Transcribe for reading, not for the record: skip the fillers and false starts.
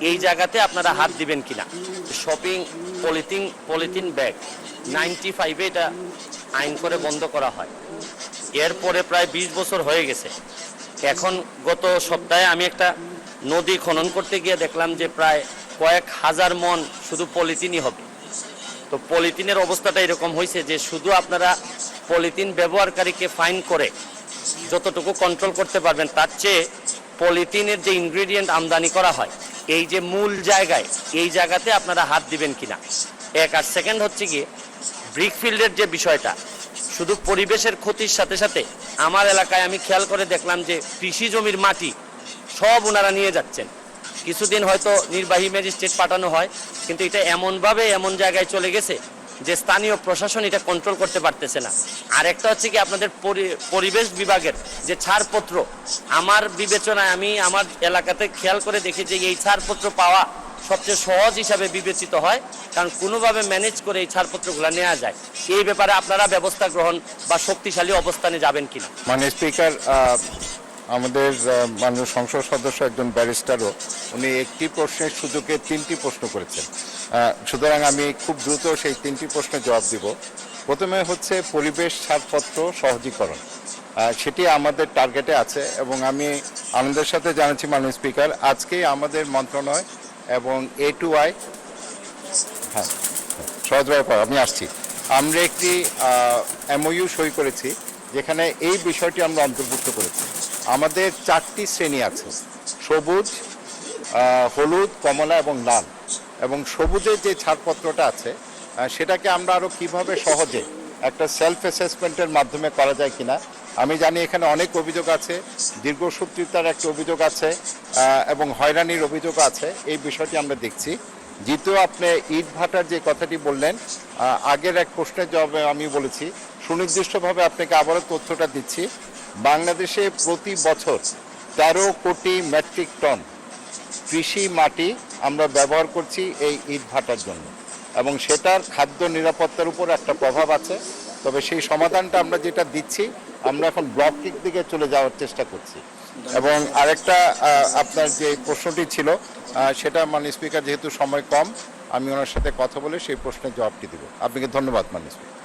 এই জায়গাতে আপনারা হাত দিবেন কিনা। শপিং পলিথিন ব্যাগ 95-এ এটা আইন করে বন্ধ করা হয়, এরপরে প্রায় 20 বছর হয়ে গেছে। এখন গত সপ্তাহে আমি একটা নদী খনন করতে গিয়ে দেখলাম যে প্রায় কয়েক হাজার মন শুধু পলিথিনই হবে। তো পলিথিনের অবস্থাটা এরকম হয়েছে যে শুধু আপনারা পলিথিন ব্যবহারকারীকে ফাইন করে যতটুকু কন্ট্রোল করতে পারবেন, তার চেয়ে পলিথিনের যে ইনগ্রেডিয়েন্ট আমদানি করা হয় এই যে মূল জায়গায়, এই জায়গাতে আপনারা হাত দিবেন কিনা। এক। আর সেকেন্ড হচ্ছে গিয়ে ব্রিকফিল্ডের যে বিষয়টা, শুধু পরিবেশের ক্ষতির সাথে সাথে আমার এলাকায় আমি খেয়াল করে দেখলাম যে কৃষি জমির মাটি সব ওনারা নিয়ে যাচ্ছেন। কিছুদিন হয়তো নির্বাহী ম্যাজিস্ট্রেট পাঠানো হয়, কিন্তু এটা এমনভাবে এমন জায়গায় চলে গেছে যে স্থানীয় প্রশাসন এটা কন্ট্রোল করতে পারতেছে না। আর একটা হচ্ছে কি আপনাদের পরিবেশ বিভাগের যে ছাড়পত্র, আমার বিবেচনায় আমি আমার এলাকাতে খেয়াল করে দেখি যে এই ছাড়পত্র পাওয়া সবচেয়ে সহজ হিসাবে বিবেচিত হয়, কারণ কোনোভাবে ম্যানেজ করে এই ছাড়পত্রগুলো নেওয়া যায়। এই ব্যাপারে আপনারা ব্যবস্থা গ্রহণ বা শক্তিশালী অবস্থানে যাবেন কিনা। মাননীয় স্পিকার, আমাদের মাননীয় সংসদ সদস্য একজন ব্যারিস্টারও উনি একটি প্রশ্নের সুযোগে 3টি প্রশ্ন করেছেন, সুতরাং আমি খুব দ্রুত সেই 3টি প্রশ্নের জবাব দিব। প্রথমে হচ্ছে পরিবেশ ছাড়পত্র সহজীকরণ, সেটি আমাদের টার্গেটে আছে এবং আমি আনন্দের সাথে জানাচ্ছি মাননীয় স্পিকার, আজকেই আমাদের মন্ত্রণালয় এবং A2I, হ্যাঁ সহজভাবে আমি আসছি, আমরা একটি MOU সই করেছি যেখানে এই বিষয়টি আমরা অন্তর্ভুক্ত করেছি। আমাদের 4টি শ্রেণী আছে, সবুজ, হলুদ, কমলা এবং লাল। এবং সবুজের যে ছাড়পত্রটা আছে সেটাকে আমরা আরও কীভাবে সহজে একটা সেলফ অ্যাসেসমেন্টের মাধ্যমে করা যায় কিনা। আমি জানি এখানে অনেক অভিযোগ আছে, দীর্ঘসূত্রিতার একটা অভিযোগ আছে এবং হয়রানির অভিযোগ আছে, এই বিষয়টি আমরা দেখছি। যেহেতু আপনি ইট ভাটার যে কথাটি বললেন, আগের এক প্রশ্নের জবাবে আমি বলেছি, সুনির্দিষ্টভাবে আপনাকে আবারও তথ্যটা দিচ্ছি। বাংলাদেশে প্রতি বছর 13 কোটি মেট্রিক টন কৃষি মাটি আমরা ব্যবহার করছি এই ইট ভাটার জন্য, এবং সেটার খাদ্য নিরাপত্তার উপর একটা প্রভাব আছে। তবে সেই সমাধানটা আমরা যেটা দিচ্ছি, আমরা এখন ব্লকের দিকে চলে যাওয়ার চেষ্টা করছি। এবং আরেকটা আপনার যে প্রশ্নটি ছিল সেটা মাননীয় স্পিকার, যেহেতু সময় কম, আমি ওনার সাথে কথা বলে সেই প্রশ্নের জবাবটি দেব। আপনাকে ধন্যবাদ মাননীয় স্পিকার।